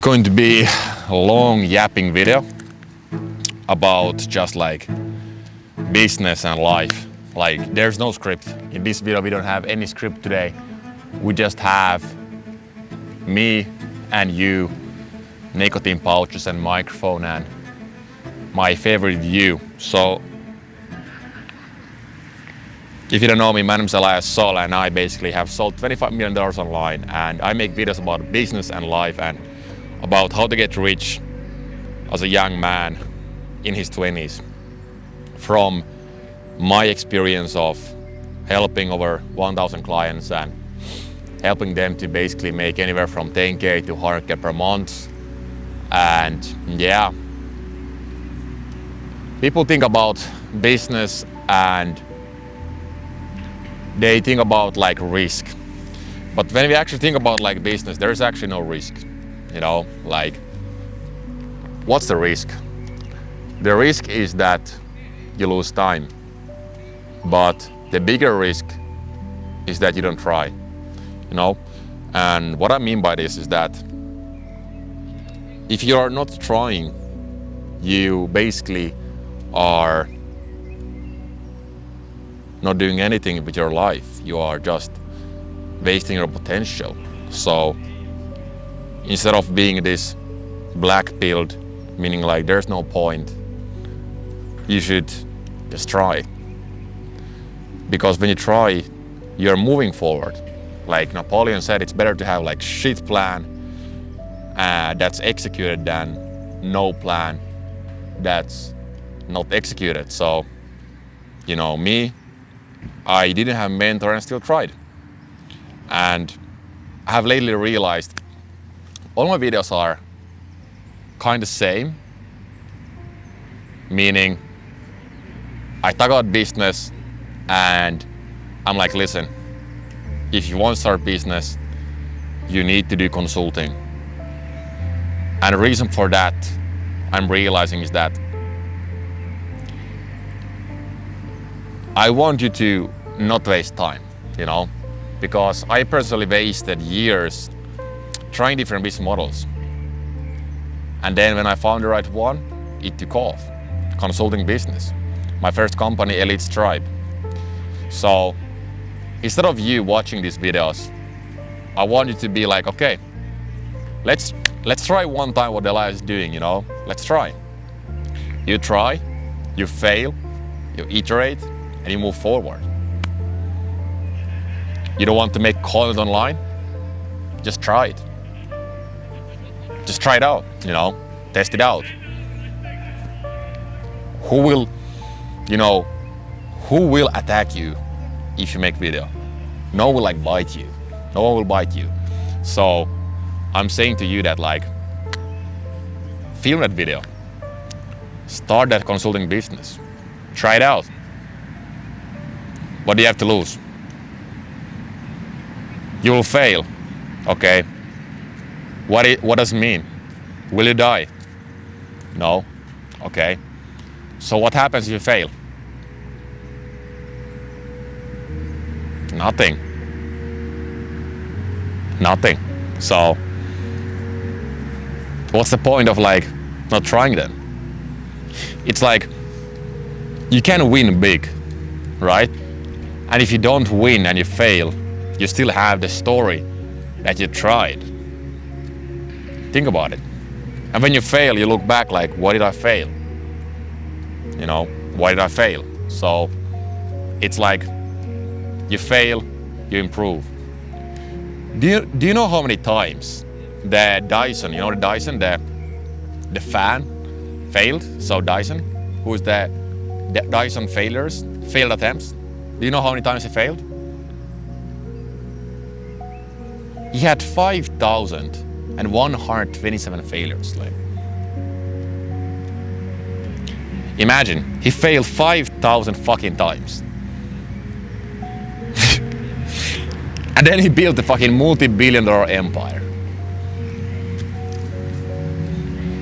Going to be a long yapping video about just like business and life. Like there's no script. In this video we don't have any script today. We just have me and you, nicotine pouches and microphone and my favorite view. So if you don't know me, my name is Elias Sol and I basically have sold $25 million online and I make videos about business and life and about how to get rich as a young man in his 20s from my experience of helping over 1,000 clients and helping them to basically make anywhere from 10K to 100K per month. And yeah, people think about business and they think about like risk. But when we actually think about like business, there's actually no risk. You know, like, what's the risk? The risk is that you lose time. But the bigger risk is that you don't try, you know? And what I mean by this is that if you are not trying, you basically are not doing anything with your life. You are just wasting your potential. So instead of being this black-pilled, meaning like there's no point, you should just try. Because when you try, you're moving forward. Like Napoleon said, it's better to have like shit plan that's executed than no plan that's not executed. So, you know, me, I didn't have a mentor and I still tried. And I have lately realized all my videos are kind of same, meaning I talk about business and I'm like, listen, if you want to start business, you need to do consulting. And the reason for that, I'm realizing, is that I want you to not waste time, you know, because I personally wasted years trying different business models. And then when I found the right one, it took off. Consulting business. My first company, Elite Stripe. So instead of you watching these videos, I want you to be like, okay, let's try one time what Elias is doing, you know? Let's try. You try, you fail, you iterate, and you move forward. You don't want to make content online? Just try it. Just try it out, you know, test it out. Who will attack you if you make video? No one will like bite you. No one will bite you. So I'm saying to you that like, film that video. Start that consulting business. Try it out. What do you have to lose? You will fail. Okay. What does it mean? Will you die? No. Okay. So what happens if you fail? Nothing. Nothing. So what's the point of like not trying then? It's like you can win big, right? And if you don't win and you fail, you still have the story that you tried. Think about it. And when you fail, you look back like, why did I fail? You know, why did I fail? So it's like you fail, you improve. Do you know how many times the Dyson, you know the Dyson, the fan failed? So Dyson, who's the Dyson failed attempts? Do you know how many times he failed? He had 5,127 failures. Like, imagine, he failed 5,000 fucking times. And then he built a fucking multi-billion-dollar empire.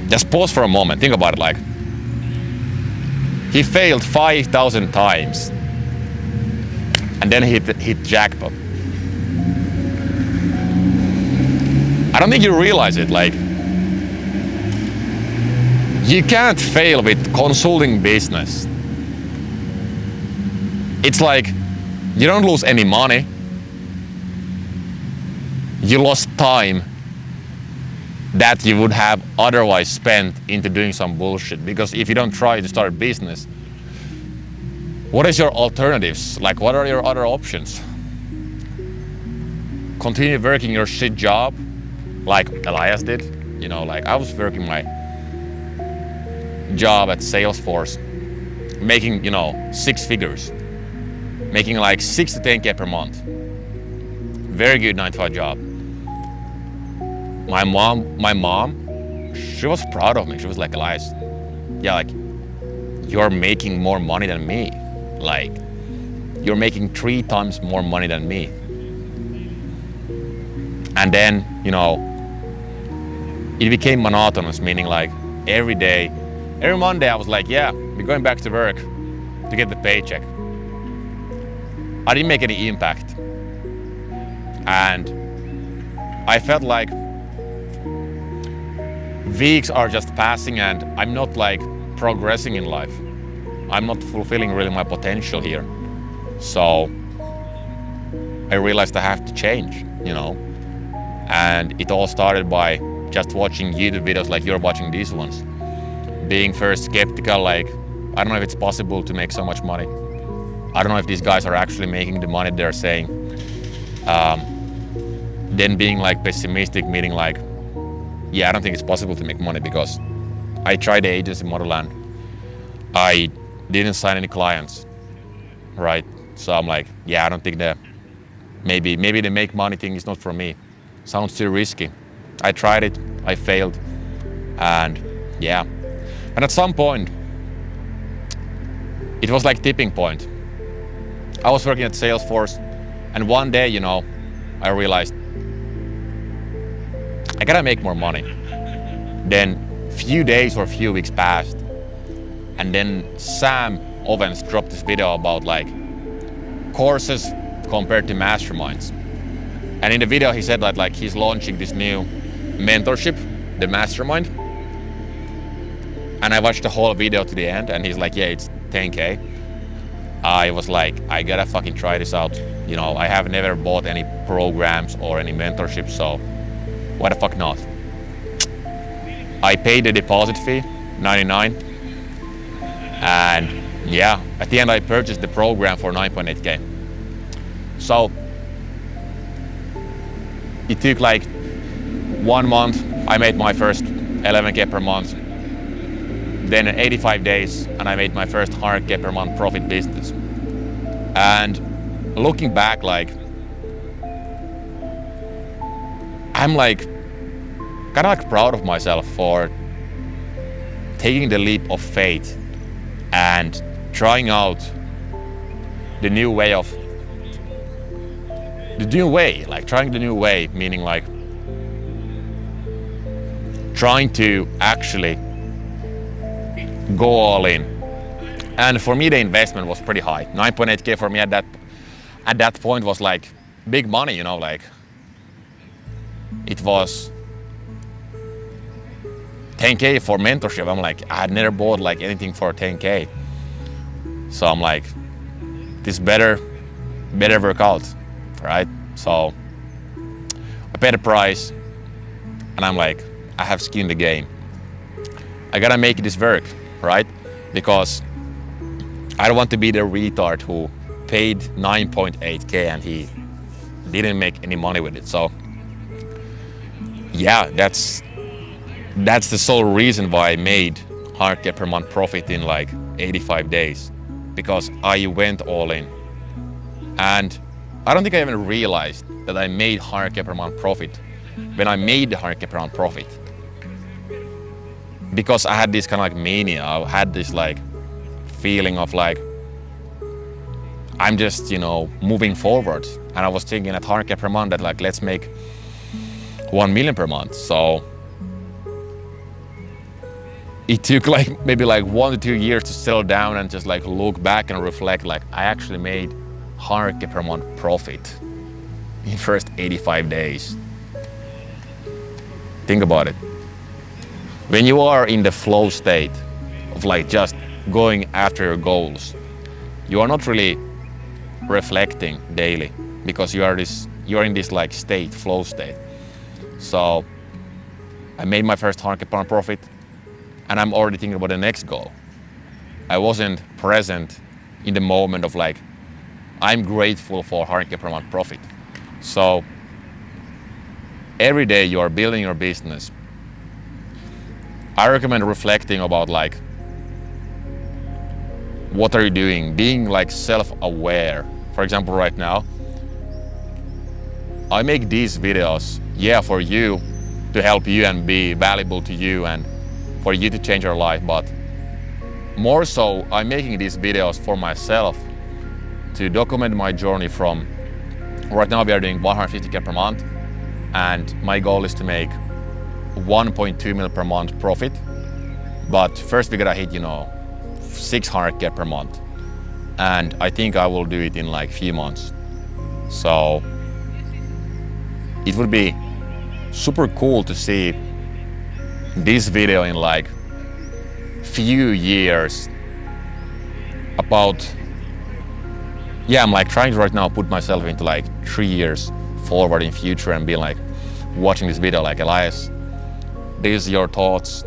Just pause for a moment, think about it, like, he failed 5,000 times and then he hit jackpot. I don't think you realize it, like, You can't fail with consulting business. It's like you don't lose any money. You lost time that you would have otherwise spent into doing some bullshit. Because if you don't try to start a business, what is your alternatives? Like, what are your other options? Continue working your shit job like Elias did. You know, like I was working my job at Salesforce, making, you know, 6 figures, making like 6 to 10K per month. Very good 9-to-5 job. My mom, she was proud of me. She was like, Elias, yeah, like you're making more money than me. Like you're making 3 times more money than me. And then, you know, it became monotonous, meaning like every day, every Monday I was like, yeah, we're going back to work to get the paycheck. I didn't make any impact. And I felt like weeks are just passing and I'm not like progressing in life. I'm not fulfilling really my potential here. So I realized I have to change, you know. And it all started by just watching YouTube videos like you're watching these ones. Being first skeptical, like, I don't know if it's possible to make so much money. I don't know if these guys are actually making the money they're saying. Then being like pessimistic, meaning like, yeah, I don't think it's possible to make money because I tried the agency model and I didn't sign any clients, right? So I'm like, yeah, I don't think that maybe the make money thing is not for me. Sounds too risky. I tried it, I failed, and yeah. And at some point, it was like tipping point. I was working at Salesforce, and one day, you know, I realized I gotta make more money. Then few days or few weeks passed, and then Sam Ovens dropped this video about like courses compared to masterminds. And in the video he said that like he's launching this new mentorship, the mastermind. And I watched the whole video to the end and he's like, yeah, it's 10K. I was like, I gotta fucking try this out. You know, I have never bought any programs or any mentorship, so why the fuck not? I paid the deposit fee, $99. And yeah, at the end I purchased the program for 9.8K. So it took like 1 month, I made my first 11K per month. Then 85 days and I made my first 100K per month profit business. And looking back, like, I'm like, kind of like proud of myself for taking the leap of faith and trying out the new way, meaning like trying to actually go all in. And for me, the investment was pretty high. 9.8K for me at that point was like big money, you know, like it was 10K for mentorship. I'm like, I had never bought like anything for 10K. So I'm like, this better work out, right? So I paid the price and I'm like, I have skin in the game. I gotta make this work, right? Because I don't want to be the retard who paid 9.8K and he didn't make any money with it. So yeah, that's the sole reason why I made 100K per month profit in like 85 days, because I went all in. And I don't think I even realized that I made 100K per month profit when I made the 100K per month profit. Because I had this kind of like mania, I had this like feeling of like, I'm just, you know, moving forward. And I was thinking at 100K per month that like, let's make 1 million per month. So it took like maybe like 1 to 2 years to settle down and just like look back and reflect, like I actually made 100K per month profit in first 85 days. Think about it. When you are in the flow state of like just going after your goals, you are not really reflecting daily because you're in this like state, flow state. So I made my first 100K per month profit and I'm already thinking about the next goal. I wasn't present in the moment of like, I'm grateful for 100K per month profit. So every day you are building your business, I recommend reflecting about like, what are you doing? Being like self-aware. For example, right now, I make these videos, yeah, for you, to help you and be valuable to you and for you to change your life. But more so, I'm making these videos for myself to document my journey from, right now we are doing 150K per month and my goal is to make 1.2 mil per month profit. But first we gotta hit, 600K per month. And I think I will do it in like few months. So it would be super cool to see this video in like few years about, yeah, I'm like trying to right now put myself into like 3 years forward in future and be like watching this video like, Elias, this is your thoughts.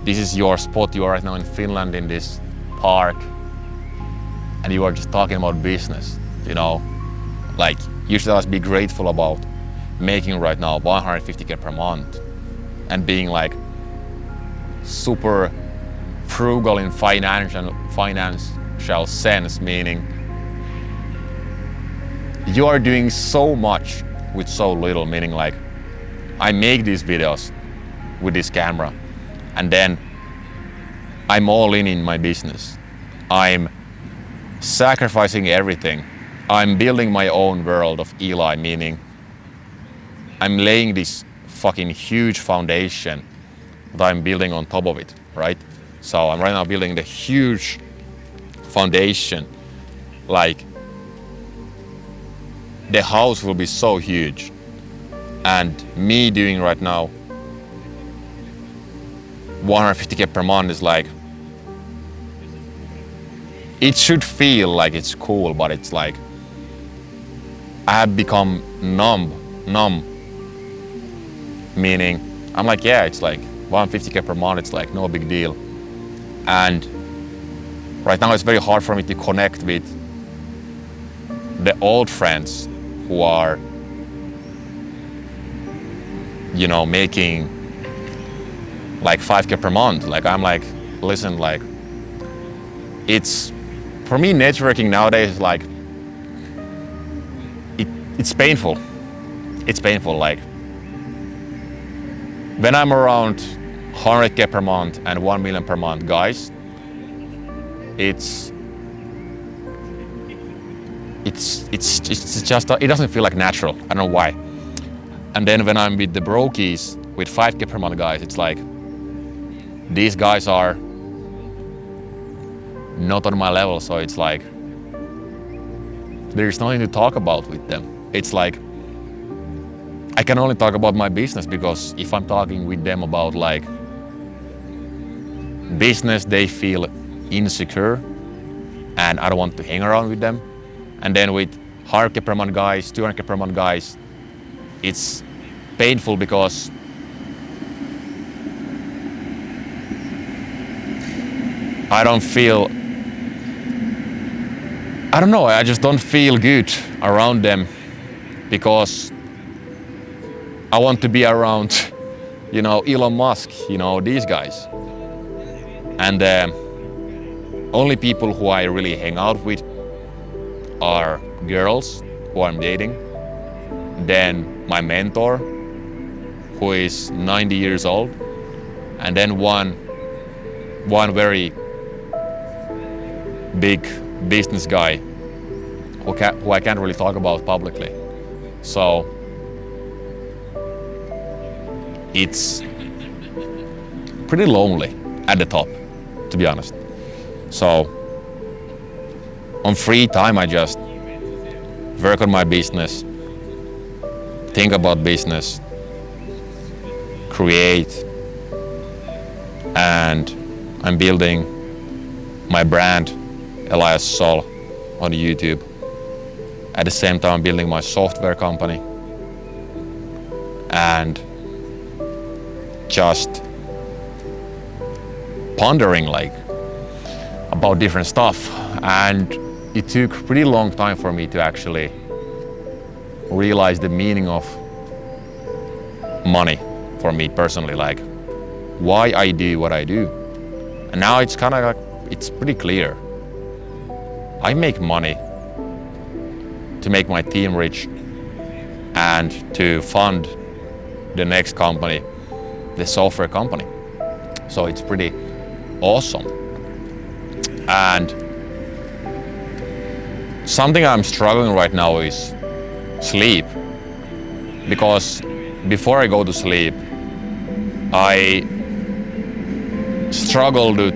This is your spot. You are right now in Finland in this park and you are just talking about business, like you should always be grateful about making right now 150K per month and being like super frugal in financial sense, meaning you are doing so much with so little, meaning like I make these videos with this camera and then I'm all in my business. I'm sacrificing everything. I'm building my own world of Eli, meaning I'm laying this fucking huge foundation that I'm building on top of it, right? So I'm right now building the huge foundation. Like the house will be so huge. And me doing right now 150K per month is like, it should feel like it's cool, but it's like I have become numb, meaning I'm like, yeah, it's like 150K per month, it's like no big deal. And right now it's very hard for me to connect with the old friends who are, making like 5K per month. Like I'm like, listen, like it's, for me, networking nowadays, like it's painful. It's painful. Like when I'm around 100K per month and 1 million per month guys, it's just, it doesn't feel like natural. I don't know why. And then when I'm with the brokies, with 5K per month guys, it's like, these guys are not on my level, so it's like, there's nothing to talk about with them. It's like, I can only talk about my business because if I'm talking with them about like business, they feel insecure and I don't want to hang around with them. And then with 100K per month guys, 200K per month guys, it's painful because I don't feel, I don't know, I just don't feel good around them because I want to be around, Elon Musk, these guys. And only people who I really hang out with are girls who I'm dating, then my mentor, who is 90 years old, and then one very big business guy who I can't really talk about publicly. So it's pretty lonely at the top, to be honest. So on free time, I just work on my business, think about business, create, and I'm building my brand, Elias Sol, on YouTube. At the same time, I'm building my software company and just pondering like about different stuff. And it took pretty long time for me to actually realize the meaning of money for me personally, like why I do what I do. And now it's kind of like, it's pretty clear. I make money to make my team rich and to fund the next company, the software company. So it's pretty awesome. And something I'm struggling right now is sleep. Because before I go to sleep, I struggle to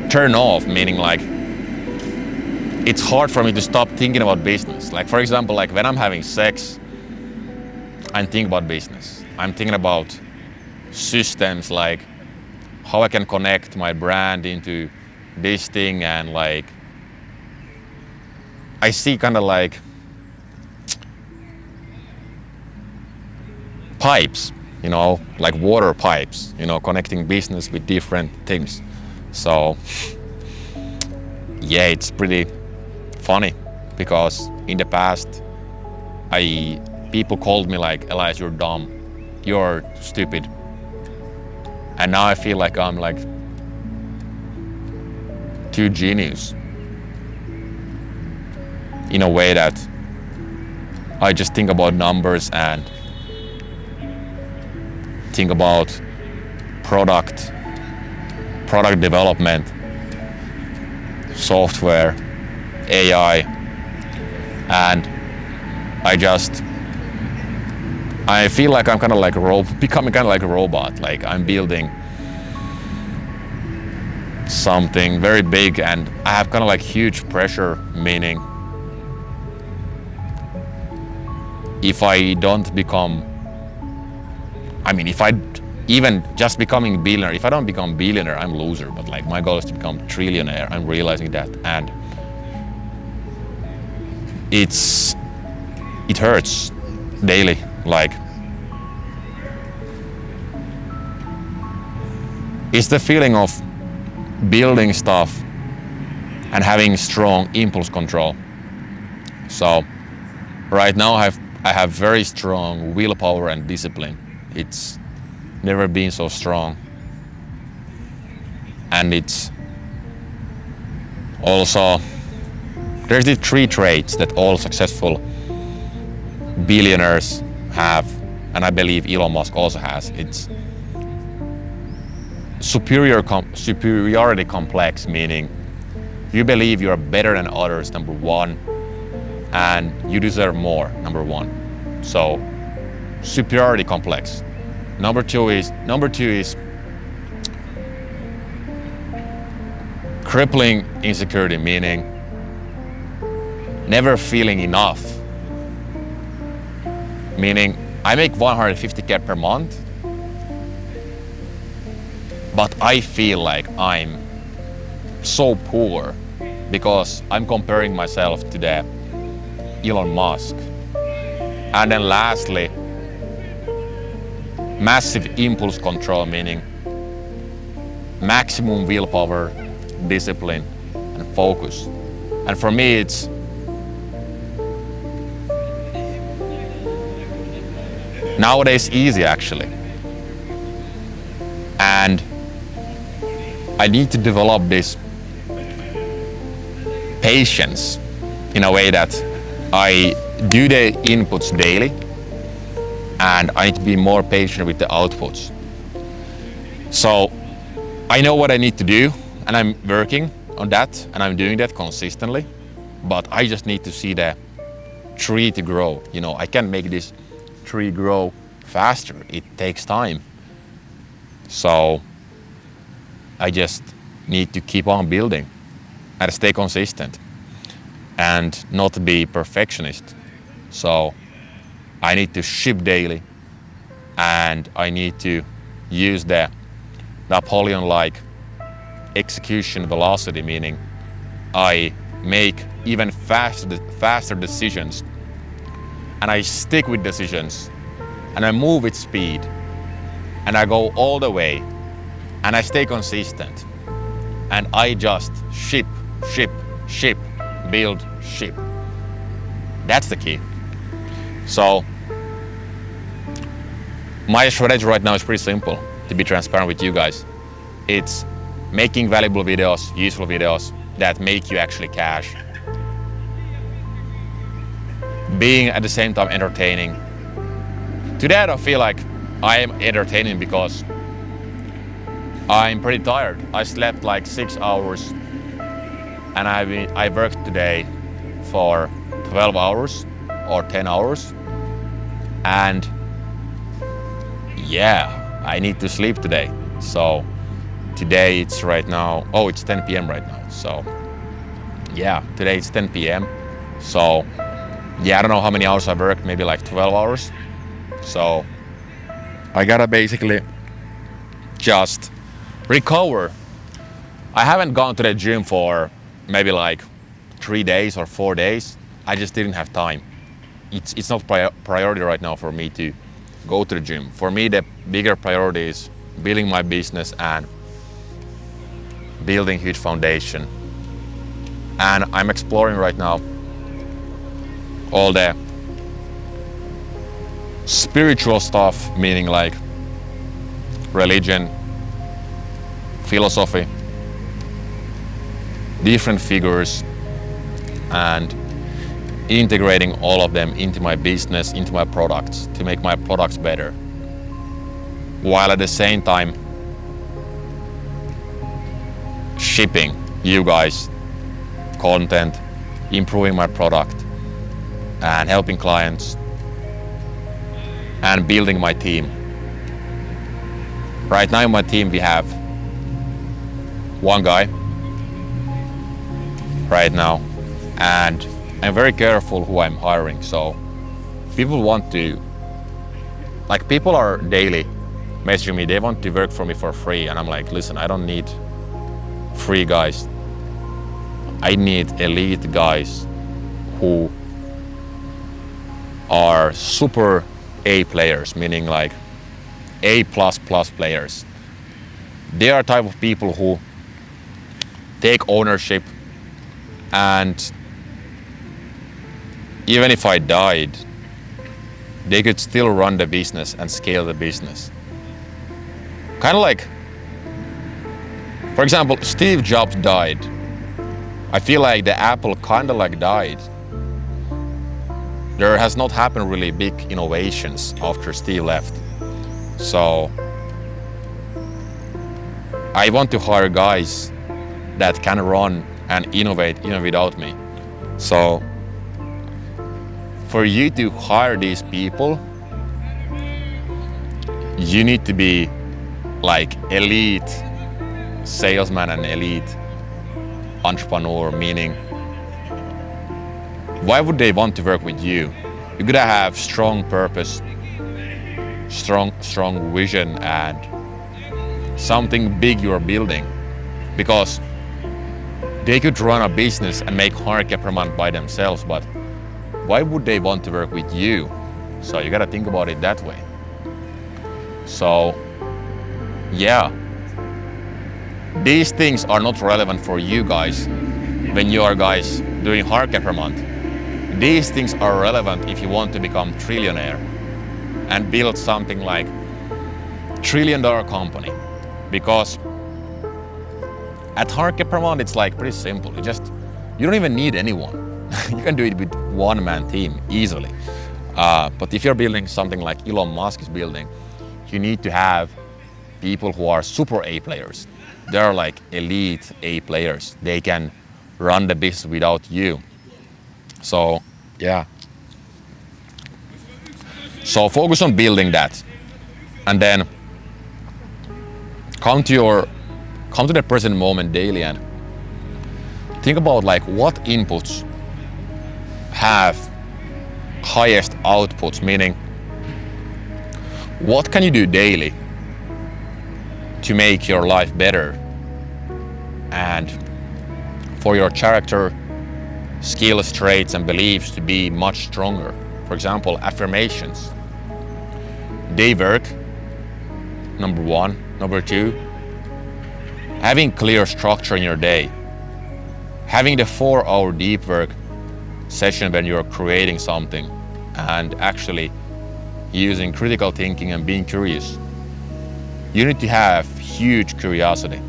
turn off, meaning like it's hard for me to stop thinking about business. Like for example, like when I'm having sex, I'm thinking about business. I'm thinking about systems, like how I can connect my brand into this thing, and like I see kind of like pipes, you know, like water pipes, you know, connecting business with different things. So yeah, it's pretty funny because in the past people called me like, Elias, you're dumb, you're stupid. And now I feel like I'm like too genius in a way that I just think about numbers and think about product development, software, AI, and I feel like I'm kind of like becoming kind of like a robot. Like I'm building something very big, and I have kind of like huge pressure, meaning if I don't become, if I even just becoming billionaire, if I don't become billionaire, I'm loser. But like my goal is to become trillionaire. I'm realizing that, and it hurts daily. Like it's the feeling of building stuff and having strong impulse control. So right now I have very strong willpower and discipline. It's never been so strong. And it's also, there's these 3 traits that all successful billionaires have, and I believe Elon Musk also has. It's superiority complex, meaning you believe you are better than others, number 1, and you deserve more, number 1. So superiority complex. Number two is crippling insecurity, meaning never feeling enough. Meaning I make 150K per month, but I feel like I'm so poor because I'm comparing myself to the Elon Musk. And then lastly, massive impulse control, meaning maximum willpower, discipline, and focus. And for me, it's nowadays easy actually. And I need to develop this patience in a way that I do the inputs daily, and I need to be more patient with the outputs. So I know what I need to do, and I'm working on that, and I'm doing that consistently, but I just need to see the tree to grow. You know, I can't make this tree grow faster. It takes time. So I just need to keep on building and stay consistent and not be perfectionist. So I need to ship daily, and I need to use the Napoleon-like execution velocity, meaning I make even faster decisions, and I stick with decisions, and I move with speed, and I go all the way, and I stay consistent, and I just ship, build, ship. That's the key. So my strategy right now is pretty simple, to be transparent with you guys. It's making valuable videos, useful videos that make you actually cash. Being at the same time entertaining. Today I don't feel like I am entertaining because I'm pretty tired. I slept like 6 hours and I worked today for 12 hours or 10 hours. And yeah, I need to sleep today. So today it's right now, it's 10 p.m. right now. So yeah, today it's 10 p.m. So yeah, I don't know how many hours I worked, maybe like 12 hours. So I gotta basically just recover. I haven't gone to the gym for maybe like 3 days or 4 days. I just didn't have time. It's not priority right now for me to go to the gym. For me, the bigger priority is building my business and building huge foundation. And I'm exploring right now all the spiritual stuff, meaning like religion, philosophy, different figures, and integrating all of them into my business, into my products, to make my products better, while at the same time shipping you guys content, improving my product, and helping clients, and building my team. Right now in my team we have one guy right now, and I'm very careful who I'm hiring. So people people are daily messaging me, they want to work for me for free, and I'm like, listen, I don't need free guys. I need elite guys who are super A players, meaning like A++ players. They are type of people who take ownership, and even if I died, they could still run the business and scale the business. Kind of like, for example, Steve Jobs died. I feel like the Apple kind of like died. There has not happened really big innovations after Steve left. So I want to hire guys that can run and innovate even without me. So for you to hire these people, you need to be like elite salesman and elite entrepreneur, meaning why would they want to work with you? You gotta have strong purpose, strong vision, and something big you're building, because they could run a business and make 100K per month by themselves, but why would they want to work with you? So you gotta think about it that way. So yeah, these things are not relevant for you guys when you are guys doing 100K per month. These things are relevant if you want to become trillionaire and build something like $1 trillion company, because at 100K per month it's like pretty simple. You don't even need anyone. You can do it with one-man team easily. But if you're building something like Elon Musk is building, you need to have people who are super A players. They're like elite A players. They can run the business without you. So yeah. So focus on building that, and then come to the present moment daily and think about like what inputs have highest outputs, meaning what can you do daily to make your life better and for your character, skills, traits, and beliefs to be much stronger. For example, affirmations. They work, number one. Number two, having clear structure in your day. Having the 4-hour deep work session when you're creating something and actually using critical thinking and being curious. You need to have huge curiosity.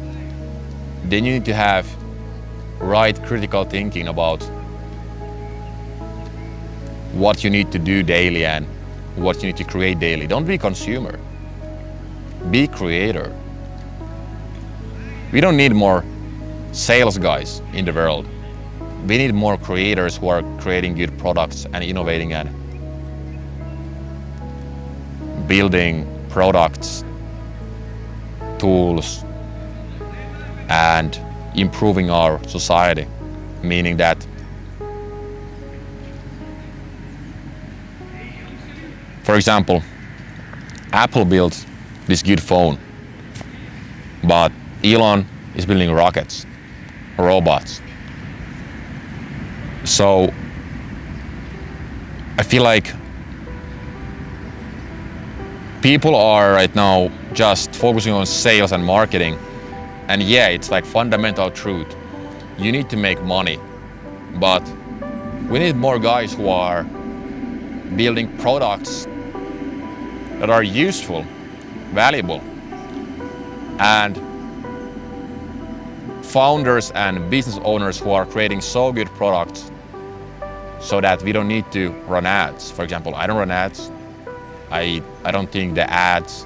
Then you need to have right critical thinking about what you need to do daily and what you need to create daily. Don't be consumer. Be creator. We don't need more sales guys in the world. We need more creators who are creating good products and innovating and building products, tools, and improving our society. Meaning that for example, Apple built this good phone, but Elon is building rockets, robots. So I feel like people are right now just focusing on sales and marketing. And yeah, it's like fundamental truth. You need to make money, but we need more guys who are building products that are useful, valuable, and founders and business owners who are creating so good products so that we don't need to run ads. For example, I don't run ads. I don't think ads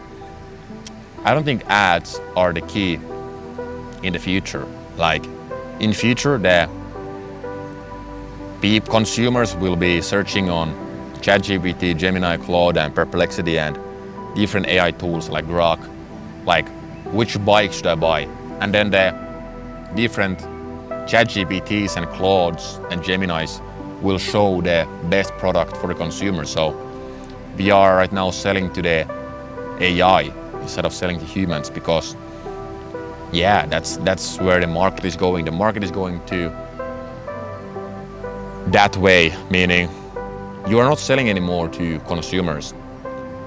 are the key in the future. Like in future, the consumers will be searching on ChatGPT, Gemini, Claude, and Perplexity, and different AI tools like Grok, like which bike should I buy? And then the different ChatGPTs and Claudes and Geminis will show the best product for the consumer. So we are right now selling to the AI instead of selling to humans, because yeah, that's where the market is going. The market is going to that way, meaning you are not selling anymore to consumers.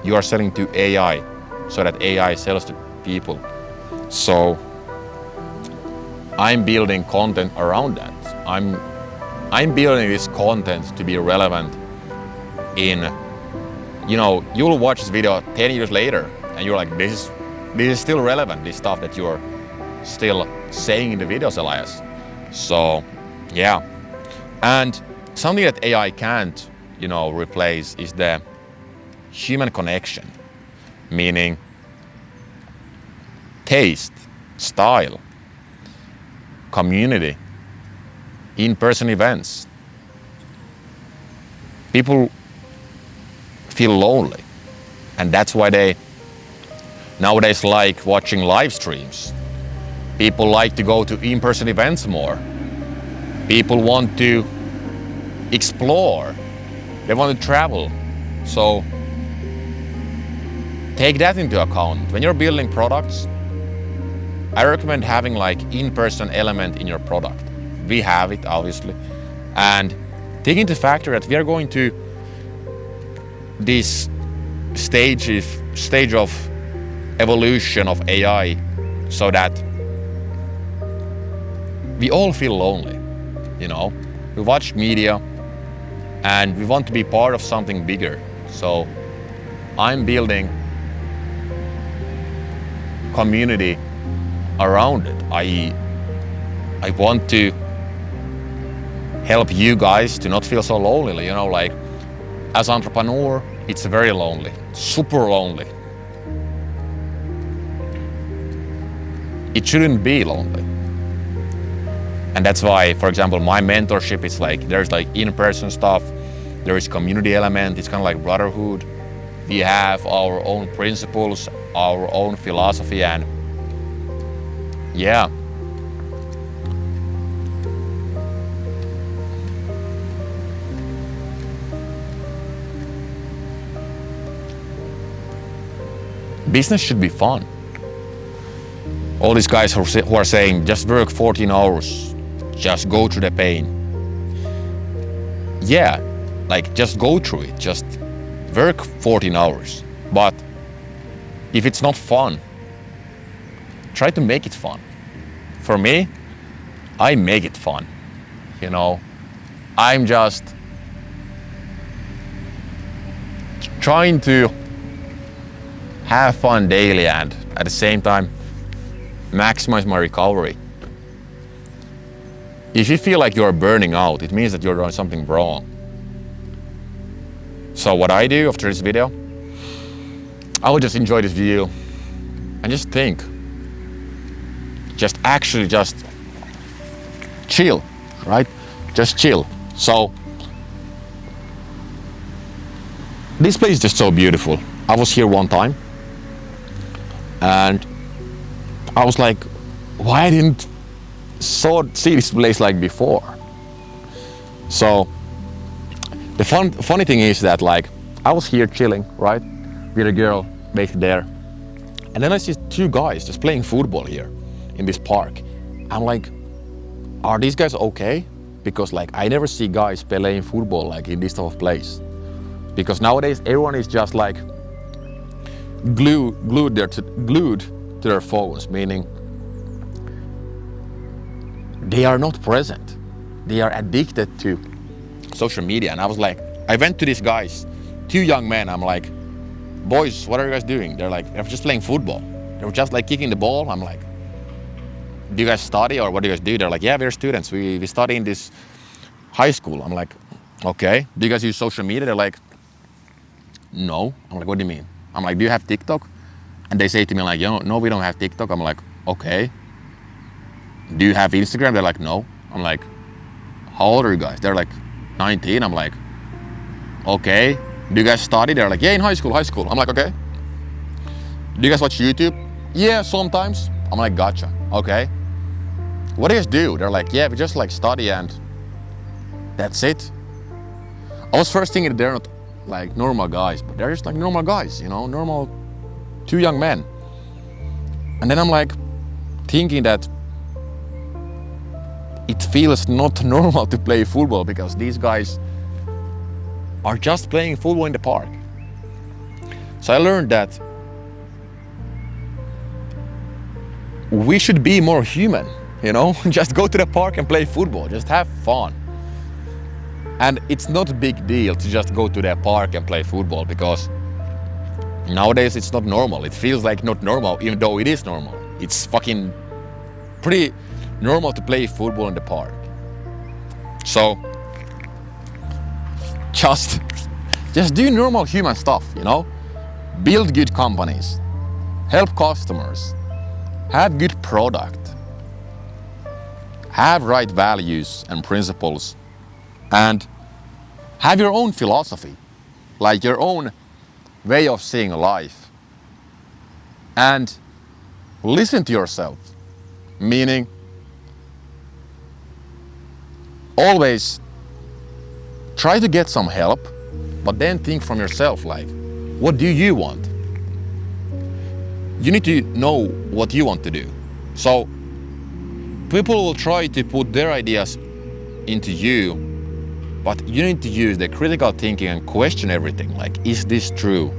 You are selling to AI so that AI sells to people. So I'm building content around that. I'm building this content to be relevant in, you'll watch this video 10 years later and you're like, this is still relevant, this stuff that you're still saying in the videos, Elias. So yeah. And something that AI can't, replace is the human connection, meaning taste, style, community, in-person events. People feel lonely, and that's why they nowadays like watching live streams. People like to go to in-person events more. People want to explore. They want to travel. So take that into account. When you're building products, I recommend having like in-person element in your product. We have it, obviously. And take into factor that we are going to this stage of evolution of AI, so that we all feel lonely. We watch media and we want to be part of something bigger. So I'm building community around it. I want to help you guys to not feel so lonely. Like as an entrepreneur, it's very lonely, super lonely. It shouldn't be lonely. And that's why, for example, my mentorship is like, there's like in-person stuff, there is community element, it's kind of like brotherhood. We have our own principles, our own philosophy, and yeah. Business should be fun. All these guys who are saying just work 14 hours, just go through the pain. Yeah, like just go through it, just work 14 hours. But if it's not fun, try to make it fun. For me, I make it fun. You know, I'm just trying to have fun daily and at the same time maximize my recovery. If you feel like you're burning out, it means that you're doing something wrong. So what I do after this video, I will just enjoy this video and just think. Just actually just chill, right? Just chill. So this place is just so beautiful. I was here one time and I was like, why I didn't see this place like before? So the funny thing is that like I was here chilling, right, with a girl basically there, and then I see two guys just playing football here in this park. I'm like, are these guys okay? Because like I never see guys playing football like in this type of place. Because nowadays everyone is just like glued to their phones, meaning they are not present. They are addicted to social media. And I was like, I went to these guys, two young men. I'm like, boys, what are you guys doing? They're like, they're just playing football. They were just like kicking the ball. I'm like, do you guys study or what do you guys do? They're like, yeah, we're students. We study in this high school. I'm like, okay. Do you guys use social media? They're like, no. I'm like, what do you mean? I'm like, do you have TikTok? And they say to me like, no, we don't have TikTok. I'm like, okay. Do you have Instagram? They're like, no. I'm like, how old are you guys? They're like 19. I'm like, okay. Do you guys study? They're like, yeah, in high school. I'm like, okay. Do you guys watch YouTube? Yeah, sometimes. I'm like, gotcha. Okay. What do you guys do? They're like, yeah, we just like study and that's it. I was first thinking that they're not like normal guys, but they're just like normal guys, you know, normal two young men. And then I'm like thinking that it feels not normal to play football because these guys are just playing football in the park. So I learned that we should be more human, you know, just go to the park and play football, just have fun. And it's not a big deal to just go to the park and play football because nowadays it's not normal. It feels like not normal, even though it is normal. It's fucking pretty normal to play football in the park. So just do normal human stuff, you know? Build good companies, help customers, have good product, have right values and principles, and have your own philosophy, like your own way of seeing life. And listen to yourself, meaning always try to get some help, but then think from yourself, like, what do you want? You need to know what you want to do. So people will try to put their ideas into you, but you need to use the critical thinking and question everything. Like, is this true?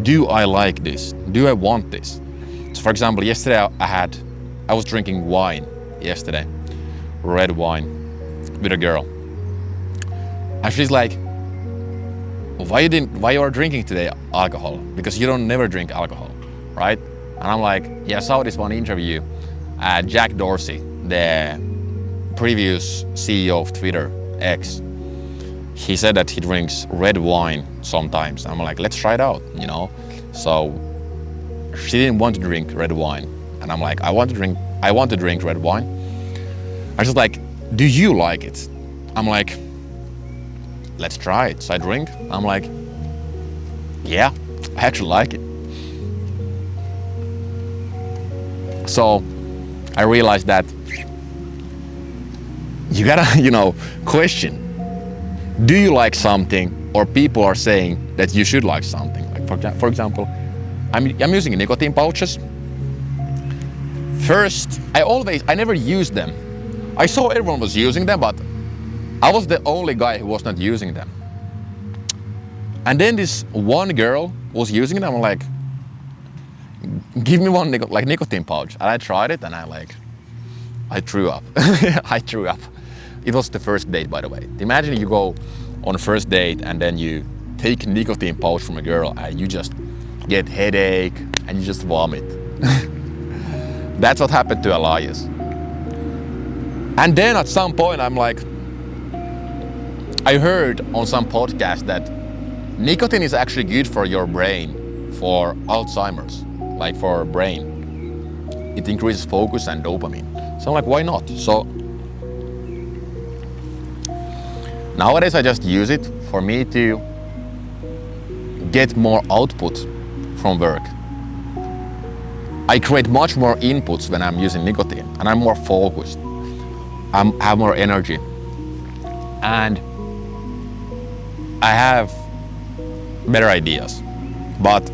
Do I like this? Do I want this? So for example, yesterday I was drinking wine yesterday, red wine, with a girl. And she's like, why you are drinking today alcohol? Because you don't never drink alcohol, right? And I'm like, yeah, I saw this one interview. Jack Dorsey, the previous CEO of Twitter, X, he said that he drinks red wine sometimes. I'm like, let's try it out, you know? So she didn't want to drink red wine. And I'm like, I want to drink red wine. I was like, do you like it? I'm like, let's try it. So I drink. I'm like, yeah, I actually like it. So I realized that you gotta, you know, question. Do you like something, or people are saying that you should like something? Like for example, I'm using nicotine pouches. First, I never used them. I saw everyone was using them, but I was the only guy who was not using them. And then this one girl was using them. I'm like, give me one nicotine pouch. And I tried it and I threw up. I threw up. It was the first date, by the way. Imagine you go on a first date and then you take a nicotine pouch from a girl and you just get headache and you just vomit. That's what happened to Elias. And then at some point I'm like, I heard on some podcast that nicotine is actually good for your brain, for Alzheimer's, like for our brain. It increases focus and dopamine. So I'm like, why not? So nowadays I just use it for me to get more output from work. I create much more inputs when I'm using nicotine and I'm more focused. I have more energy. And I have better ideas. But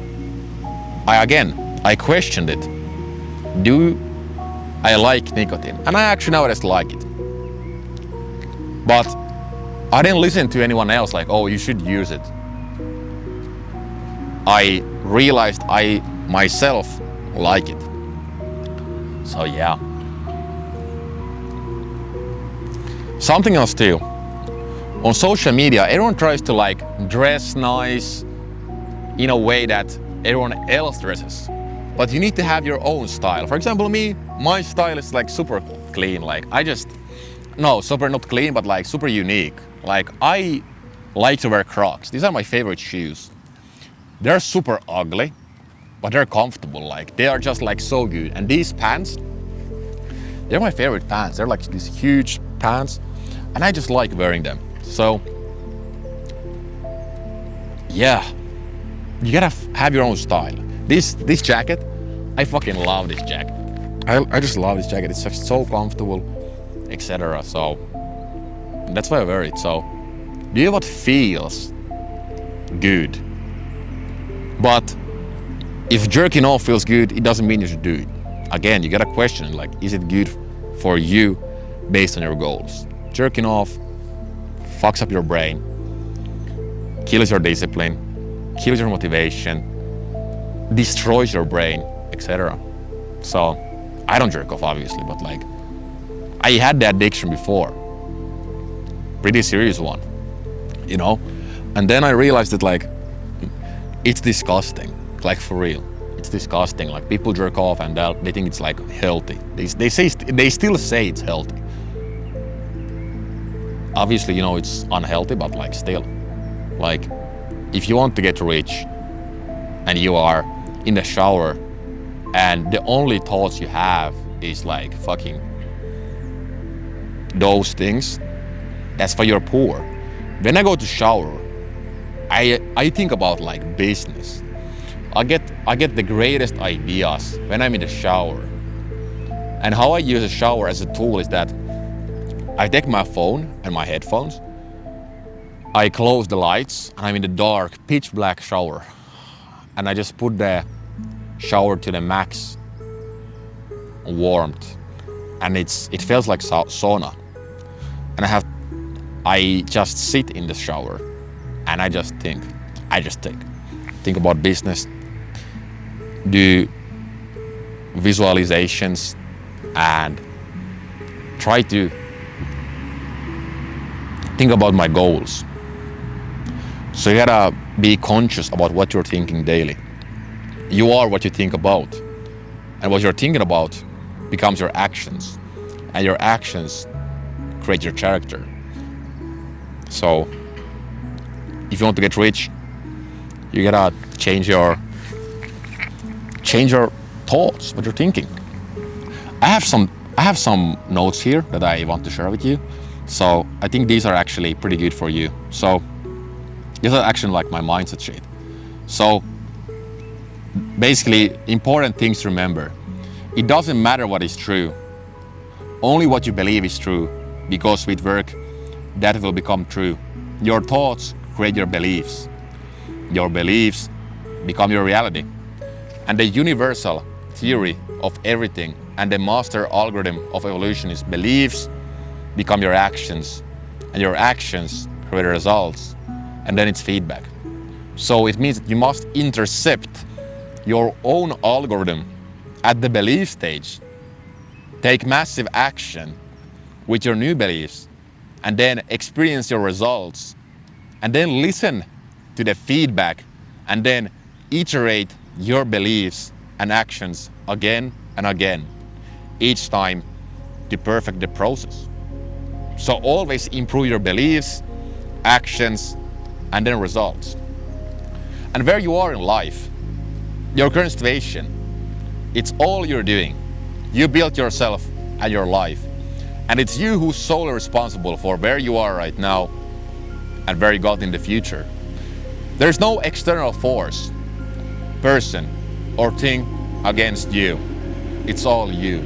I questioned it. Do I like nicotine? And I actually nowadays like it. But I didn't listen to anyone else like, oh, you should use it. I realized I myself like it. So yeah. Something else too. On social media, everyone tries to dress nice in a way that everyone else dresses. But you need to have your own style. For example, me, my style is super clean. Super not clean, but super unique. I like to wear Crocs. These are my favorite shoes. They're super ugly, but they're comfortable. They are just so good. And these pants, they're my favorite pants. They're these huge pants, and I just like wearing them. So, yeah, you gotta have your own style. This jacket, I fucking love this jacket. I just love this jacket. It's just so comfortable, etc. So that's why I wear it. So, do you know what feels good? But if jerking off feels good, it doesn't mean you should do it. Again, you gotta question is it good for you based on your goals? Jerking off fucks up your brain, kills your discipline, kills your motivation, destroys your brain, etc. So I don't jerk off, obviously, but I had the addiction before, pretty serious one, and then I realized that it's disgusting, for real. It's disgusting. People jerk off and they think it's healthy. They still say it's healthy. Obviously, it's unhealthy, but still. If you want to get rich and you are in the shower and the only thoughts you have is fucking those things, that's why you're poor. When I go to shower, I think about business. I get the greatest ideas when I'm in the shower. And how I use a shower as a tool is that I take my phone and my headphones, I close the lights, and I'm in the dark, pitch black shower. And I just put the shower to the max warmth. And it feels like sauna. And I just sit in the shower and I just think. Think about business, do visualizations, and try to think about my goals. So you gotta be conscious about what you're thinking daily. You are what you think about, and what you're thinking about becomes your actions, and your actions create your character. So if you want to get rich, you gotta change your thoughts, what you're thinking. I have some notes here that I want to share with you. So I think these are actually pretty good for you. So these are actually my mindset shit. So basically, important things to remember. It doesn't matter what is true, only what you believe is true, because with work, that will become true. Your thoughts create your beliefs. Your beliefs become your reality. And the universal theory of everything and the master algorithm of evolution is beliefs become your actions, and your actions create results, and then it's feedback. So it means that you must intercept your own algorithm at the belief stage, take massive action with your new beliefs, and then experience your results, and then listen to the feedback, and then iterate your beliefs and actions again and again, each time to perfect the process. So always improve your beliefs, actions, and then results. And where you are in life, your current situation, it's all you're doing. You built yourself and your life. And it's you who's solely responsible for where you are right now and where you got in the future. There's no external force, person, or thing against you. It's all you.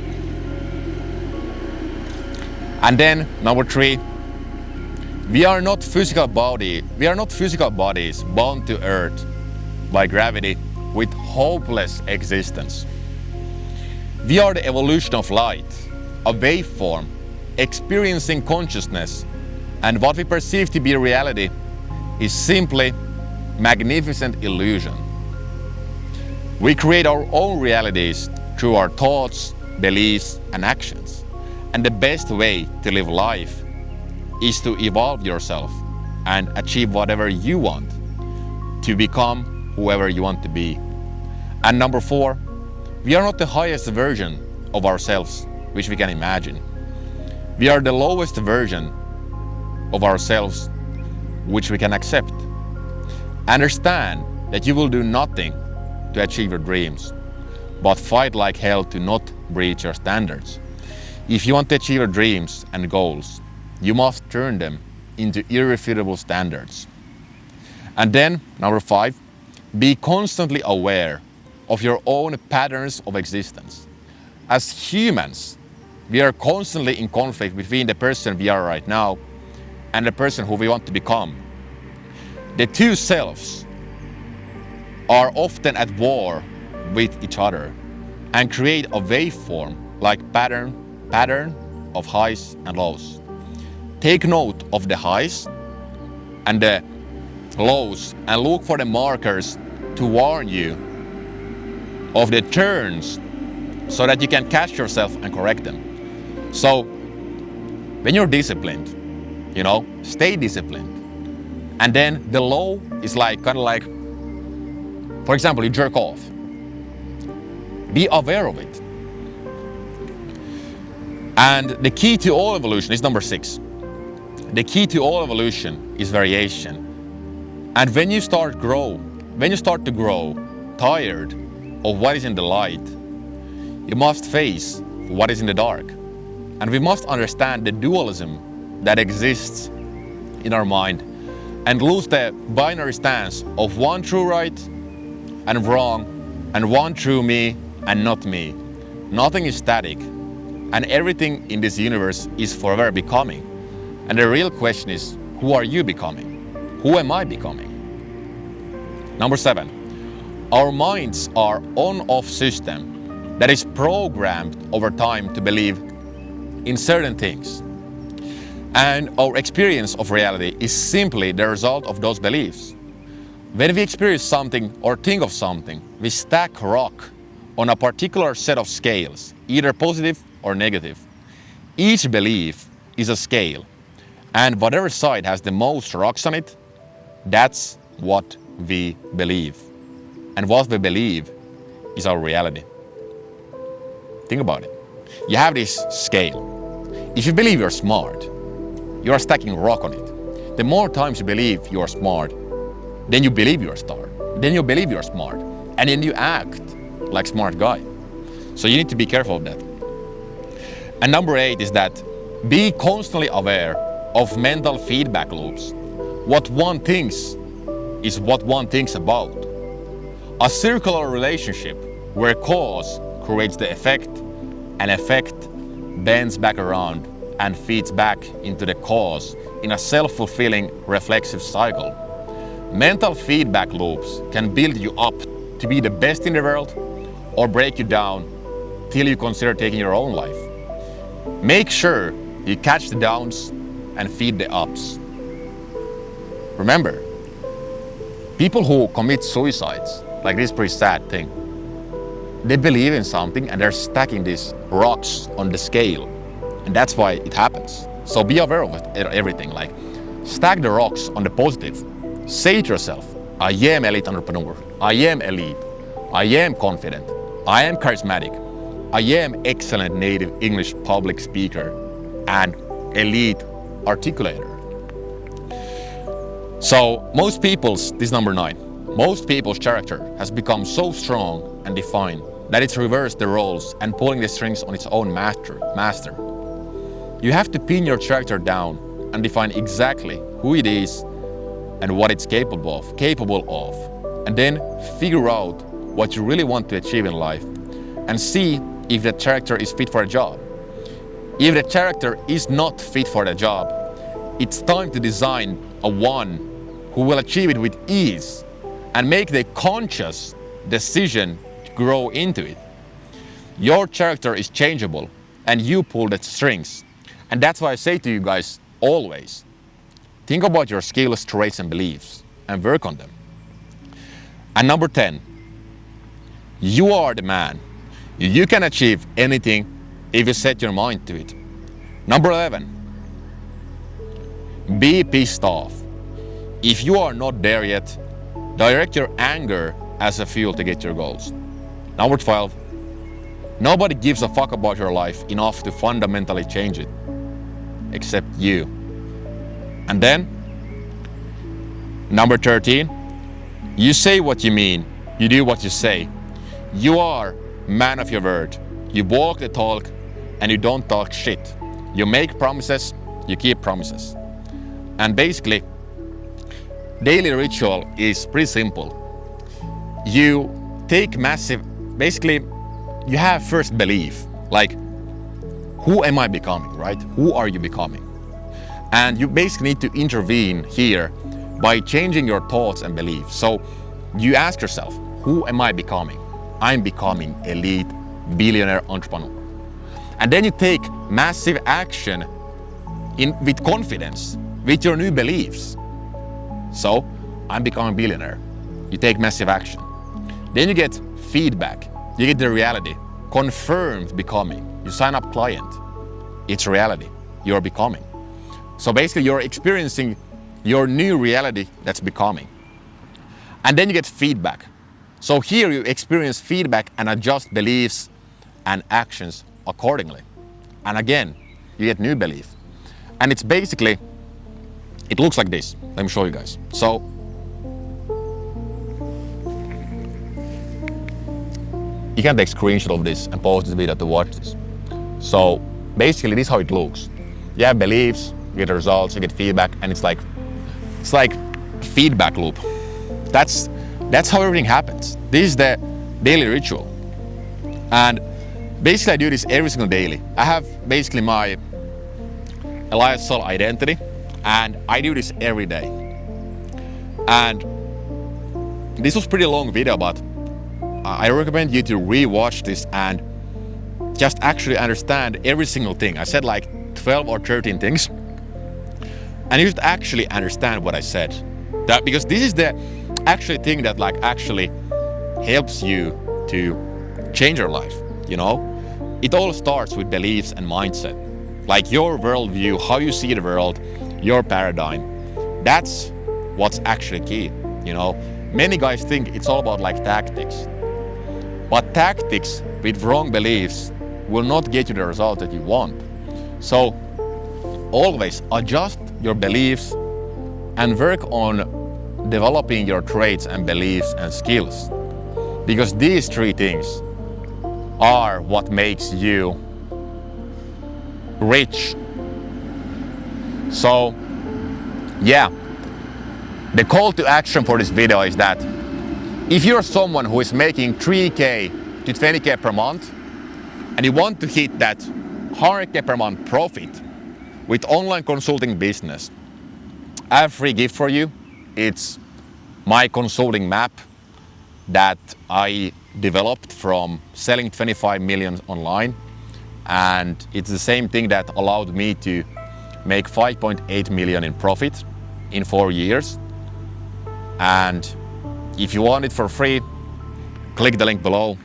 And then number 3, we are not physical bodies bound to earth by gravity with hopeless existence. We are the evolution of light, a waveform, experiencing consciousness, and what we perceive to be reality is simply magnificent illusion. We create our own realities through our thoughts, beliefs, and actions. And the best way to live life is to evolve yourself and achieve whatever you want, to become whoever you want to be. And number 4, we are not the highest version of ourselves which we can imagine. We are the lowest version of ourselves which we can accept. Understand that you will do nothing to achieve your dreams, but fight like hell to not breach your standards. If you want to achieve your dreams and goals, you must turn them into irrefutable standards. And then, number 5, be constantly aware of your own patterns of existence. As humans, we are constantly in conflict between the person we are right now and the person who we want to become. The two selves are often at war with each other and create a waveform like pattern of highs and lows. Take note of the highs and the lows and look for the markers to warn you of the turns so that you can catch yourself and correct them. So when you're disciplined, stay disciplined. And then the low is kind of like, for example, you jerk off. Be aware of it. And the key to all evolution is number 6. The key to all evolution is variation. And when you start to grow tired of what is in the light, you must face what is in the dark. And we must understand the dualism that exists in our mind and lose the binary stance of one true right and wrong and one true me and not me. Nothing is static, and everything in this universe is forever becoming. And the real question is, who are you becoming? Who am I becoming? Number 7, our minds are on-off system that is programmed over time to believe in certain things. And our experience of reality is simply the result of those beliefs. When we experience something or think of something, we stack rock on a particular set of scales, either positive or negative. Each belief is a scale, and whatever side has the most rocks on it, that's what we believe. And what we believe is our reality. Think about it. You have this scale. If you believe you're smart, you are stacking rock on it. The more times you believe you are smart, then you believe you're smart. Then you believe you're smart. And then you act like smart guy. So you need to be careful of that. And number 8 is that be constantly aware of mental feedback loops. What one thinks is what one thinks about. A circular relationship where cause creates the effect and effect bends back around and feeds back into the cause in a self-fulfilling reflexive cycle. Mental feedback loops can build you up to be the best in the world or break you down till you consider taking your own life. Make sure you catch the downs and feed the ups. Remember, people who commit suicides, like this pretty sad thing, they believe in something and they're stacking these rocks on the scale. And that's why it happens. So be aware of everything. Like, stack the rocks on the positive. Say to yourself, I am elite entrepreneur. I am elite. I am confident. I am charismatic. I am excellent native English public speaker and elite articulator. So most people's, this is number 9, most people's character has become so strong and defined that it's reversed the roles and pulling the strings on its own master. You have to pin your character down and define exactly who it is and what it's capable of, and then figure out what you really want to achieve in life and see if that character is fit for a job. If the character is not fit for the job, it's time to design a one who will achieve it with ease and make the conscious decision to grow into it. Your character is changeable and you pull the strings. And that's why I say to you guys always, think about your skills, traits and beliefs and work on them. And number 10, you are the man. You can achieve anything if you set your mind to it. Number 11, be pissed off. If you are not there yet, direct your anger as a fuel to get your goals. Number 12, nobody gives a fuck about your life enough to fundamentally change it, except you. And then, number 13, you say what you mean, you do what you say. You are man of your word. You walk the talk and you don't talk shit. You make promises, you keep promises. And basically, daily ritual is pretty simple. You take basically, you have first belief, like, who am I becoming, right? Who are you becoming? And you basically need to intervene here by changing your thoughts and beliefs. So you ask yourself, who am I becoming? I'm becoming elite billionaire entrepreneur. And then you take massive action with confidence, with your new beliefs. So I'm becoming a billionaire. You take massive action. Then you get feedback. You get the reality, confirmed becoming. You sign up client. It's reality. You're becoming. So basically you're experiencing your new reality that's becoming. And then you get feedback. So here you experience feedback and adjust beliefs and actions accordingly. And again, you get new belief. And it's basically, it looks like this. Let me show you guys. So you can take a screenshot of this and post this video to watch this. So basically this is how it looks. You have beliefs, you get results, you get feedback, and it's like feedback loop. That's how everything happens. This is the daily ritual. And basically I do this every single daily. I have basically my Elias Sol identity, and I do this every day. And this was a pretty long video, but I recommend you to re-watch this and just actually understand every single thing. I said like 12 or 13 things, and you should actually understand what I said. Because this is the actually thing that like actually helps you to change your life, you know? It all starts with beliefs and mindset. Like your worldview, how you see the world, your paradigm. That's what's actually key, you know? Many guys think it's all about like tactics. But tactics with wrong beliefs will not get you the result that you want. So always adjust your beliefs and work on developing your traits and beliefs and skills. Because these 3 things are what makes you rich. So yeah, the call to action for this video is that if you're someone who is making 3K to 20K per month and you want to hit that 100K per month profit with online consulting business, I have a free gift for you. It's my consulting map. that I developed from selling 25 million online, and it's the same thing that allowed me to make 5.8 million in profit in 4 years. And if you want it for free, click the link below.